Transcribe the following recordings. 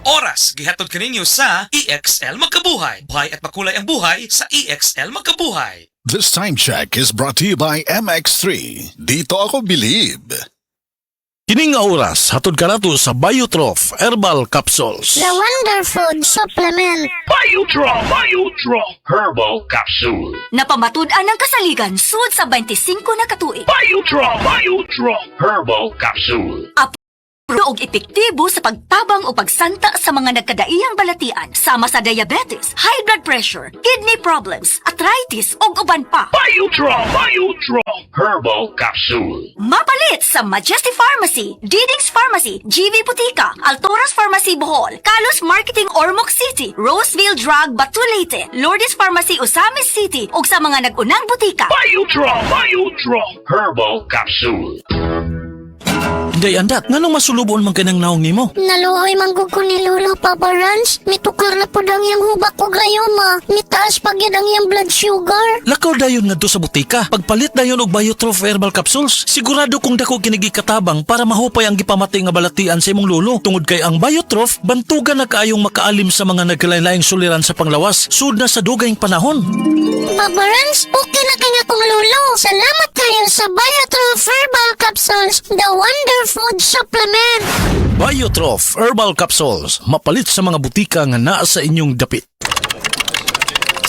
oras gihatod kaninyo sa EXL Magkabuhay. Buhay at makulay ang buhay sa EXL Magkabuhay. This time check is brought to you by MX3. Dito ako believe. Kining nga oras, hatod ka nato sa Biotrof Herbal Capsules. The Wonder Food Supplement. Biodraw Herbal Capsule. Napamatud-an ng kasaligan sud sa 25 na katuig. Biodraw Herbal Capsule. Og epektibo sa pagtabang o pagsanta sa mga nagkadaiyang balatian sama sa diabetes, high blood pressure, kidney problems, arthritis ug uban pa. Biodraw Herbal Capsule. Mapalit sa Majesty Pharmacy, Diding's Pharmacy, GV Butika, Altoras Pharmacy Bohol, Kalos Marketing Ormoc City, Roseville Drug Batulete, Lourdes Pharmacy Osamis City ug sa mga nag-unang butika. Biodraw Herbal Capsule. Day andak, nganong masulubon man kanang naong nimo? Naluoy manggug ko ni Lolo, Papa Rans. Mitukar na po dang yung hubak ko gayoma. Mitaas pag yan ang yung blood sugar. Lakaw dayon ngadto sa butika. Pagpalit dayon og Biotrof Herbal Capsules, sigurado kung dako kinigi katabang para mahupay ang gipamati nga balatian sa imong lolo. Tungod kay ang Biotrof bantugan na kaayong makaalim sa mga nagkalain-laing suliran sa panglawas sud na sa dugayng panahon. Papa Rans, okay na kanya kong Lolo. Salamat kayo sa Biotrof Herbal Capsules, the Wonder Food Supplement. Biotrof Herbal Capsules, mapalit sa mga butika nga naa sa inyong dapit.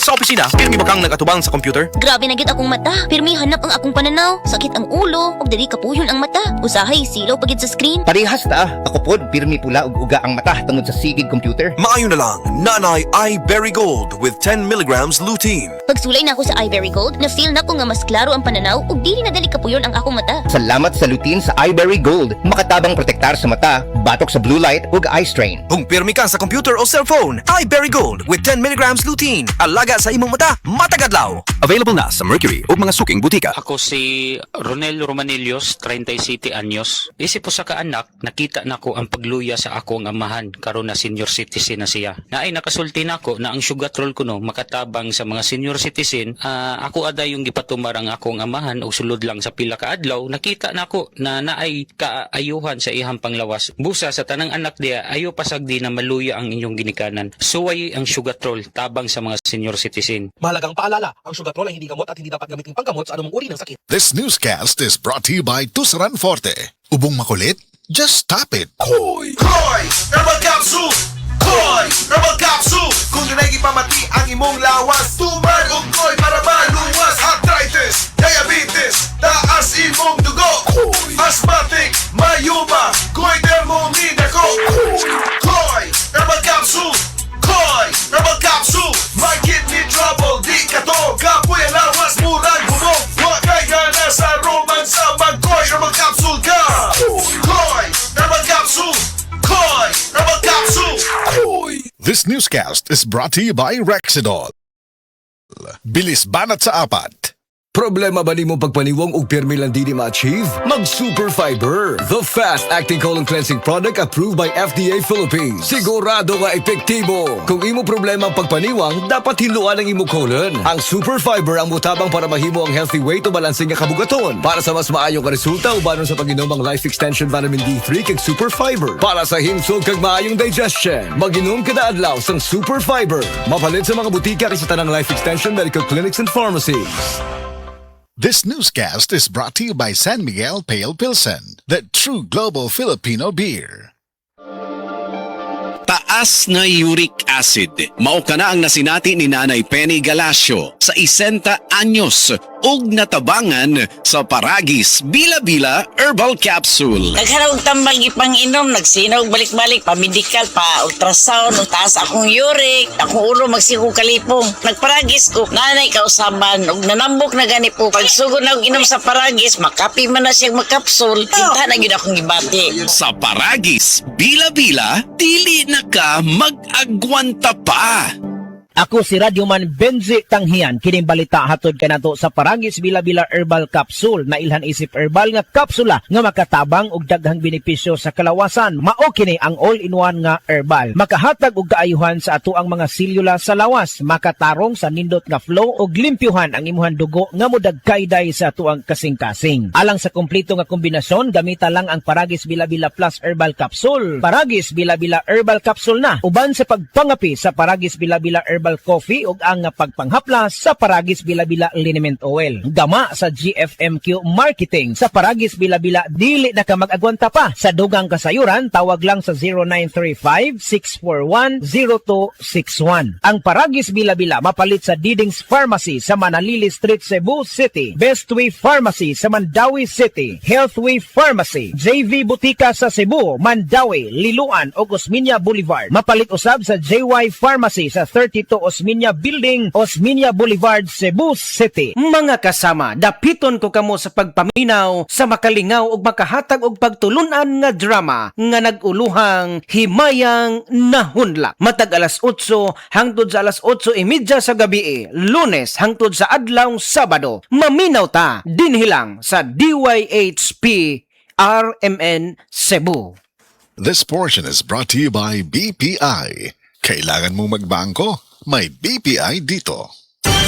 Sa opisina, pirmi ba kang nagatubang sa computer? Grabe na gyud akong mata. Pirmi hanap ang akong pananaw. Sakit ang ulo, ug dili kapuyon ang mata. Usahay silaw pagid sa screen. Parehas ta. Ako pod, pirmi pula ug uga ang mata tungod sa sigid computer. Maayo na lang, Nanay iBerry Gold with 10 milligrams lutein. Pagsulay na ako sa iBerry Gold, na-feel na ko nga mas klaro ang pananaw ug dili na dali kapuyon ang akong mata. Salamat sa lutein sa iBerry Gold. Makatabang protektar sa mata, batok sa blue light ug eye strain. Kung pirmi ka sa computer o cellphone, iBerry Gold with 10 milligrams lutein. Alaga sa imong mata, matagadlaw. Available na sa Mercury o mga suking butika. Ako si Ronel Romanillos, 37 anyos. Isip po sa kaanak, nakita na ko ang pagluya sa akong amahan karon na senior citizen na siya. Naay nakasulti na ko na ang sugatrol ko no makatabang sa mga senior citizen. Ako ada yung gipatumar ang akong amahan o sulod lang sa pila ka adlaw. Nakita na ko na naay kaayuhan sa ihang panglawas. Busa sa tanang anak diya, ayo pasagdi na maluya ang inyong ginikanan. Suway ang sugatrol tabang sa mga senior citizen. Mahalagang paalala, ang sugatrol ay hindi gamot at hindi dapat gamitin panggamot sa anumang uri ng sakit. This newscast is brought to you by Tusaran Forte. Ubong makulit? Just stop it. Koy Herbal Capsule! Koy Herbal Capsule! Kung dunay gipamati ang imong lawas, tumar og koy para maluwas. Arthritis, diabetes, taas imong dugo, asthmatic, mayuma, koy thermomid ako. Koy Herbal Capsule! Koy Herbal Capsule! My kidney trouble, di ka to kapoy ang lawas, murag bumog. Wakay ka na sa romansa, mag-Koy Herbal Capsule ka. Koy Herbal Capsule! Koy Herbal Capsule! This newscast is brought to you by Rexidol. Bilis banat sa apat. Problema ba nimo pagpaniwang og pirmi lang di ma-achieve? Mag Super Fiber, the fast-acting colon cleansing product approved by FDA Philippines. Sigurado nga epektibo. Kung imo problema ang pagpaniwang, dapat hiluan ang imo colon. Ang Super Fiber ang mutabang para mahimo ang healthy weight o balansing nga kabugaton. Para sa mas maayong ka resulta, ubanon sa pag-inom ang Life Extension Vitamin D3 kag Super Fiber. Para sa himsog kag maayong digestion, mag-inom kada adlaw sang Super Fiber. Mapalit sa mga butika kay sa tanang Life Extension Medical Clinics and Pharmacies. This newscast is brought to you by San Miguel Pale Pilsen, the true global Filipino beer. Taas na uric acid. Mao kana ang nasinati ni Nanay Penny Galasio sa 60 anyos ug natabangan sa Paragis Bila-Bila Herbal Capsule. Nagharog tambal gipang inom, nagsinaw balik-balik pa medical pa ultrasound, taas akong uric, akong ulo magsiko kalipong. Nagparagis ko, nanay kausaban ug nanambok na gani po. Pagsugod na og inom sa Paragis, makapi man na siyang makapsul. Kinta na gyud akong gibati. Sa Paragis Bila-Bila, dili na ka mag-agwanta pa. Ako si Radyoman Benji Tanghian. Kining balita hatod kanato sa Paragis Bila-Bila Herbal Capsule na ilhan isip herbal nga kapsula nga makatabang og daghang benepisyo sa kalawasan. Mao kini ang all-in-one nga herbal. Makahatag og kaayuhan sa ato ang mga selula sa lawas, makatarong sa nindot nga flow og limpyuhan ang imuhang dugo nga modagkayday sa ato ang kasing-kasing. Alang sa kompleto nga kombinasyon, gamita lang ang Paragis Bila-Bila Plus Herbal Capsule. Paragis Bila-Bila Herbal Capsule na uban sa pagpangapi sa Paragis Bila-Bila Herbal Coffee ug ang pagpanghaplas sa Paragis Bila-Bila Liniment Oil. Gama sa GFMQ Marketing sa Paragis Bila-Bila dili na ka mag-agwanta pa. Sa dugang kasayuran, tawag lang sa 0935-641-0261. Ang Paragis Bila-Bila mapalit sa Didings Pharmacy sa Manalili Street, Cebu City, Bestway Pharmacy sa Mandawi City, Healthway Pharmacy, JV Butika sa Cebu, Mandawi, Liloan o Osmeña Boulevard. Mapalit usab sa JY Pharmacy sa 32 Osmeña Building, Osmeña Boulevard, Cebu City. Mga kasama, dapiton ko kamo sa pagpaminaw sa makalingaw ug makahatag og pagtulunan nga drama nga naguluhang Himayang Nahunlak. Matag alas 8 hangtod sa alas 8:30 sa gabi, Lunes hangtod sa adlaw Sabado. Maminaw ta dinhi lang sa DYHP RMN Cebu. This portion is brought to you by BPI. Kailangan mo magbangko? May BPI dito.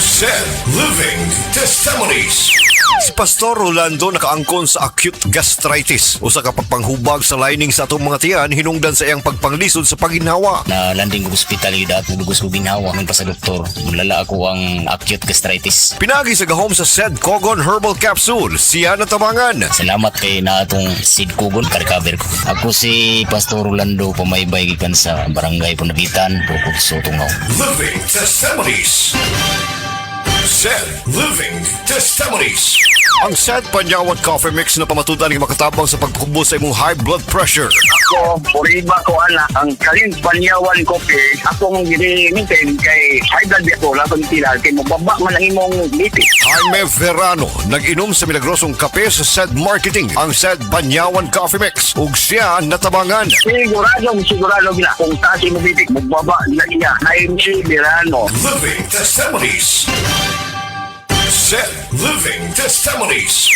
Sen Living Testimonies. Si Pastor Rolando nakaangkon sa acute gastritis. Usa ka pagpanghubag sa lining sa atong mga tiyan hinungdan sa iyang pagpanglisod sa paginawa. Na landing ko ospitalidad at dugos ko ginawa man pa sa doktor. Mulala ako ang acute gastritis. Pinagi sa gahom sa Sed Kogon Herbal Capsule. Siya natabangan. Salamat kay na atong Sid Kugon ka-recover ko. Ako si Pastor Rolando, pamaybay gikan sa Barangay Punabitan, Bukod Sotungaw. Living Testimonies. Sed Living Testimonies. Ang Sed Panyawan Coffee Mix na pamatudan ng makatabang sa pagkubo sa imong high blood pressure. Ako, puriba ko ana, ang Kaling Panyawan Coffee, akong ginimintin kay high blood ako, labang tila, kay mababa man ang imong lipid. Jaime Verano, nag-inom sa milagrosong kape sa Sed Marketing, ang Sed Panyawan Coffee Mix, ug siya natabangan. Sigurado gina, kung taas imong lipid, magbaba na iya. Jaime Verano. Living Testimonies. Sed Living Testimonies.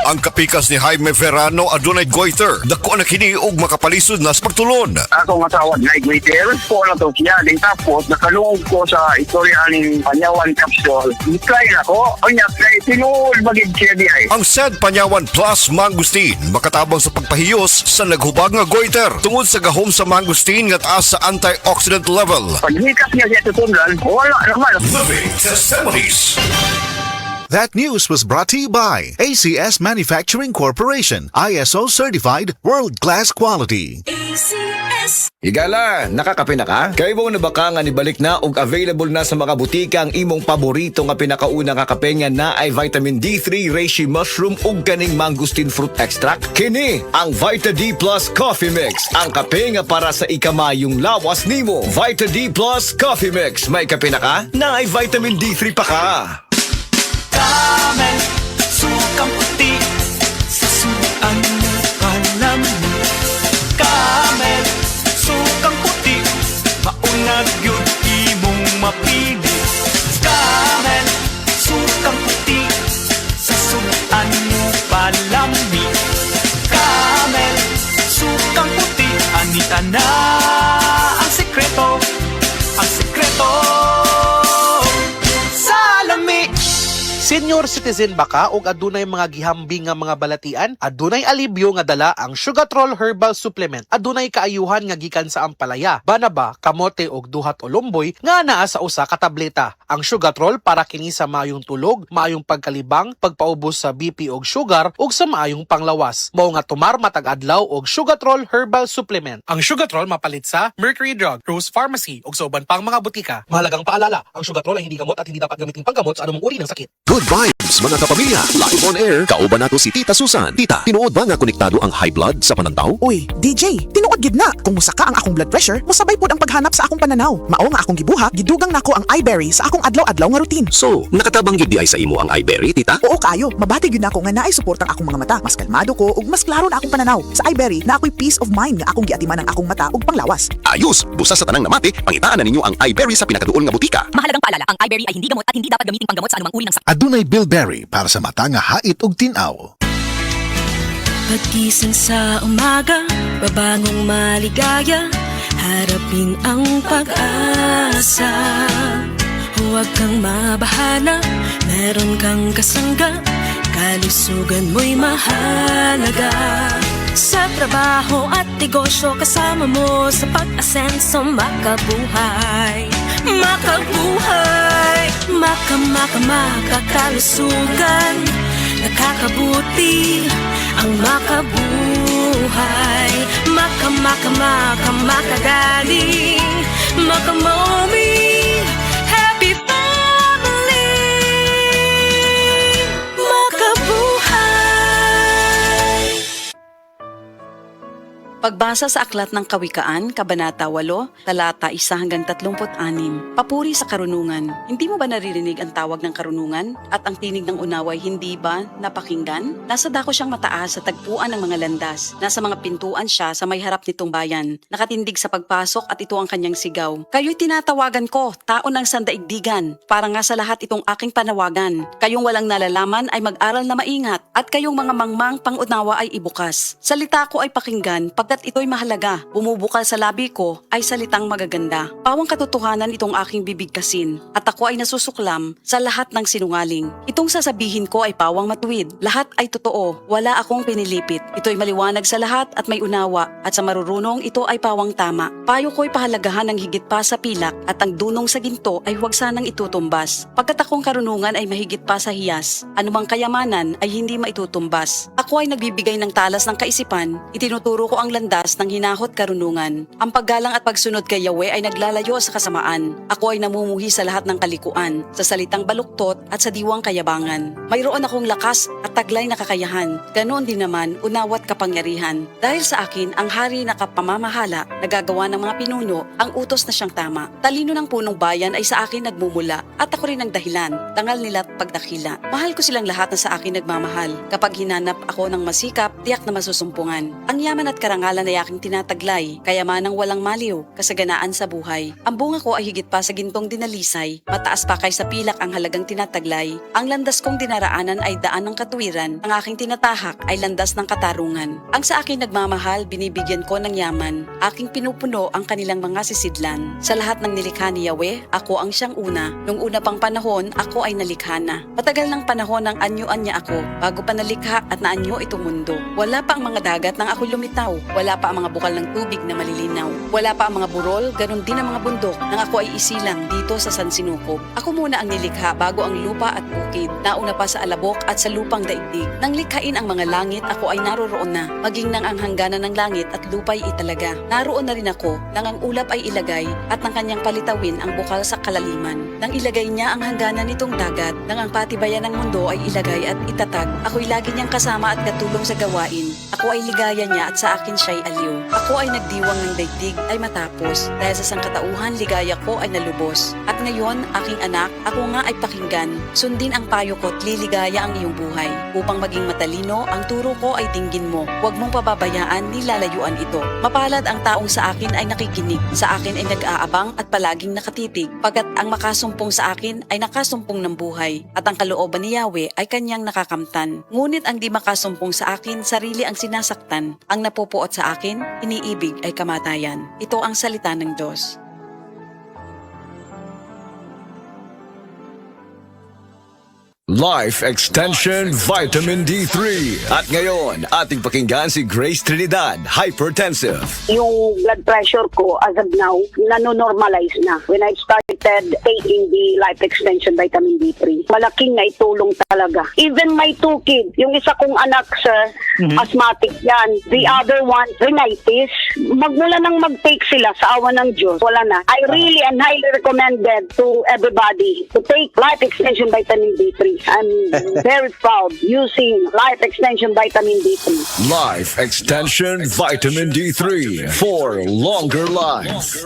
Ang kapikas ni Jaime Verano adunay goiter. Dako na kini og makapalisod na sa pagtulon. Ako nga tawag na Igwiter, po na to siya. Din tapos, nakalungog ko sa istorya ng Panyawan Capsule. I-try na ko. O niya, tinul magig siya di ay. Ang Sed Panyawan Plus Mangustin makatabang sa pagpahiyos sa naghubag nga goiter tungod sa gahom sa mangustin nga taas sa antioxidant level. Paghikas niya siya tutundan, wala naman. Living Testimonies. That news was brought to you by ACS Manufacturing Corporation, ISO certified world-class quality. Higala, nakakape na ka? Kay mo na baka nga nibalik na og available na sa mga butika ang imong paborito nga pinakauna nga kape nga na ay vitamin D3, reishi mushroom ug kaning mangosteen fruit extract. Kini ang Vita D Plus Coffee Mix, ang kape nga para sa ikamayong lawas nimo. Vita D Plus Coffee Mix, may kape na ka? Na ay vitamin D3 pa ka. Camel, sukang puti, sa suan mo kalami. Camel, sukang puti, maunag yun imong mapili. Camel, sukang puti, sa suan mo palami. Camel, sukang puti, anita na ang sekreto, ang sekreto. Salami! Senior citizen ba ka o adunay mga gihambing nga mga balatian? Adunay alibyo nga dala ang Sugatrol Herbal Supplement. Adunay kaayuhan nga gikan sa ampalaya, banaba, kamote og duhat o lumboy nga naa sa usa ka tableta. Ang Sugatrol para kini sa maayong tulog, maayong pagkalibang, pagpaubos sa BP og sugar ug sa maayong panglawas. Mao nga tumar matag adlaw og Sugatrol Herbal Supplement. Ang Sugatrol mapalit sa Mercury Drug, Rose Pharmacy ug sa uban pang mga butika. Mahalagang paalala, ang Sugatrol ay hindi gamot at hindi dapat gamitin panggamot sa anumang uri ng sakit. Good vibes mga kapamilya. Live on air, kauban nato si Tita Susan. Tita, tinuod ba nga konektado ang high blood sa panantaw? Uy, DJ, tinuod gid na. Kung musaka ang akong blood pressure, mosabay pod ang paghanap sa akong pananaw. Mao nga akong gibuhat, gidugang nako ang iBerry sa akong adlaw-adlaw nga routine. So, nakatabang gid di ay sa imo ang iBerry, Tita? Oo kayo, mabati gyud nako nga naay suportang akong mga mata. Mas kalmado ko ug mas klaro na akong pananaw. Sa iBerry na ako'y peace of mind nga akong giatiman ang akong mata ug panglawas. Ayos! Busa sa tanang namati, pangitaan na ninyo ang iBerry sa pinakaduol nga butika. Mahalagang paalala, ang iBerry ay hindi gamot at hindi dapat gamitin panggamot sa anumang uri ng sakit. Adunay Bilberry para sa mata nga hait ug tinaw. Pagkising sa umaga, babangong maligaya, harapin ang pag-asa. Huwag kang mabahala, meron kang kasangga, kalusugan mo'y mahalaga. Sa trabaho at negosyo, kasama mo sa pag-asenso, makabuhay. Makabuhay, makakalusugan, nakakabuti ang makabuhay. Makagaling, makamami, happy family. Makabuhay. Pagbasa sa Aklat ng Kawikaan, Kabanata 8, Talata 1 hanggang 36. Papuri sa karunungan. Hindi mo ba naririnig ang tawag ng karunungan? At ang tinig ng unaway hindi ba napakinggan? Nasa dako siyang mataas sa tagpuan ng mga landas. Nasa mga pintuan siya sa may harap nitong bayan. Nakatindig sa pagpasok at ito ang kanyang sigaw. Kayo'y tinatawagan ko, tao ng sandaigdigan. Para nga sa lahat itong aking panawagan. Kayong walang nalalaman ay mag-aral na maingat. At kayong mga mangmang pangunawa ay ibukas. Salita ko ay pakinggan pagkat ito'y mahalaga. Bumubukal sa labi ko ay salitang magaganda. Pawang katotohanan itong aking bibigkasin at ako ay nasusuklam sa lahat ng sinungaling. Itong sasabihin ko ay pawang matuwid. Lahat ay totoo. Wala akong pinilipit. Ito'y maliwanag sa lahat at may unawa at sa marurunong ito ay pawang tama. Payo ko'y pahalagahan ng higit pa sa pilak at ang dunong sa ginto ay huwag sanang itutumbas. Pagkat akong karunungan ay mahigit pa sa hiyas. Anumang kayamanan ay hindi maitutumbas. Ako ay nagbibigay ng talas ng kaisipan. Itinuturo ko ang landas ng hinahot karunungan. Ang paggalang at pagsunod kay Yahweh ay naglalayo sa kasamaan. Ako ay namumuhi sa lahat ng kalikuan, sa salitang baluktot at sa diwang kayabangan. Mayroon akong lakas at taglay na kakayahan. Ganoon din naman, unawat kapangyarihan. Dahil sa akin, ang hari na kapamamahala, nagagawa ng mga pinuno, ang utos na siyang tama. Talino ng punong bayan ay sa akin nagmumula at ako rin ang dahilan, dangal nila at pagdakila. Mahal ko silang lahat na sa akin nagmamahal. Kapag hinanap ako ng masikap, tiyak na masusumpungan. Ang yaman at karangalan ay aking tinataglay, kayamanang walang maliw, kasaganaan sa buhay. Ang bunga ko ay higit pa sa gintong dinalisay, mataas pa kay sa pilak ang halagang tinataglay. Ang landas kong dinaraanan ay daan ng katuwiran, ang aking tinatahak ay landas ng katarungan. Ang sa akin nagmamahal, binibigyan ko ng yaman, aking pinupuno ang kanilang mga sisidlan. Sa lahat ng nilikha ni Yahweh, ako ang siyang una. Nung una pang panahon, ako ay nalikha na. Matagal ng panahon ng anyuan niya ako, bago pa nalikha at naanyo itong mundo. Wala pa ang mga dagat nang ako lumitaw. Wala pa ang mga bukal ng tubig na malilinaw. Wala pa ang mga burol, ganun din ang mga bundok nang ako ay isilang dito sa San Sinukob. Ako muna ang nilikha bago ang lupa at bukid. Nauna pa sa alabok at sa lupang daigdig. Nang likhain ang mga langit, ako ay naroroon na. Maging nang ang hangganan ng langit at lupa'y italaga. Naroon na rin ako nang ang ulap ay ilagay at ng kanyang palitawin ang bukal sa kalaliman. Nang ilagay niya ang hangganan nitong dagat, nang ang patibayan ng mundo ay ilagay at itatag. Ako'y lagi niyang kasama at katulong sa gawain. Ako ay ligaya niya at sa akin siya'y aliw. Ako ay nagdiwang ng daigdig ay matapos. Dahil sa sangkatauhan, ligaya ko ay nalubos. At ngayon, aking anak, ako nga ay pakinggan. Sundin ang payo ko at liligaya ang iyong buhay. Upang maging matalino, ang turo ko ay dinggin mo. Huwag mong pababayaan ni lalayuan ito. Mapalad ang taong sa akin ay nakikinig. Sa akin ay nag-aabang at palaging nakatitig. Pagkat ang makasumpong sa akin ay nakasumpong ng buhay. At ang kalooban ni Yahweh ay kanyang nakakamtan. Ngunit ang di makasumpong sa akin, sarili ang sinasaktan. Ang napupuot sa akin, iniibig ay kamatayan. Ito ang salita ng Diyos. Life Extension Vitamin D3. At ngayon, ating pakinggan si Grace Trinidad, hypertensive. Yung blood pressure ko as of now, nanonormalize na. When I started taking the Life Extension Vitamin D3, malaking naitulong talaga. Even my two kids, yung isa kong anak, sir, asthmatic yan. The other one, rhinitis. Magmula nang mag-take sila sa awa ng Diyos, wala na. I really and highly recommended to everybody to take Life Extension Vitamin D3. I'm very proud using Life Extension Vitamin D3. Life Extension Vitamin D3 for longer life.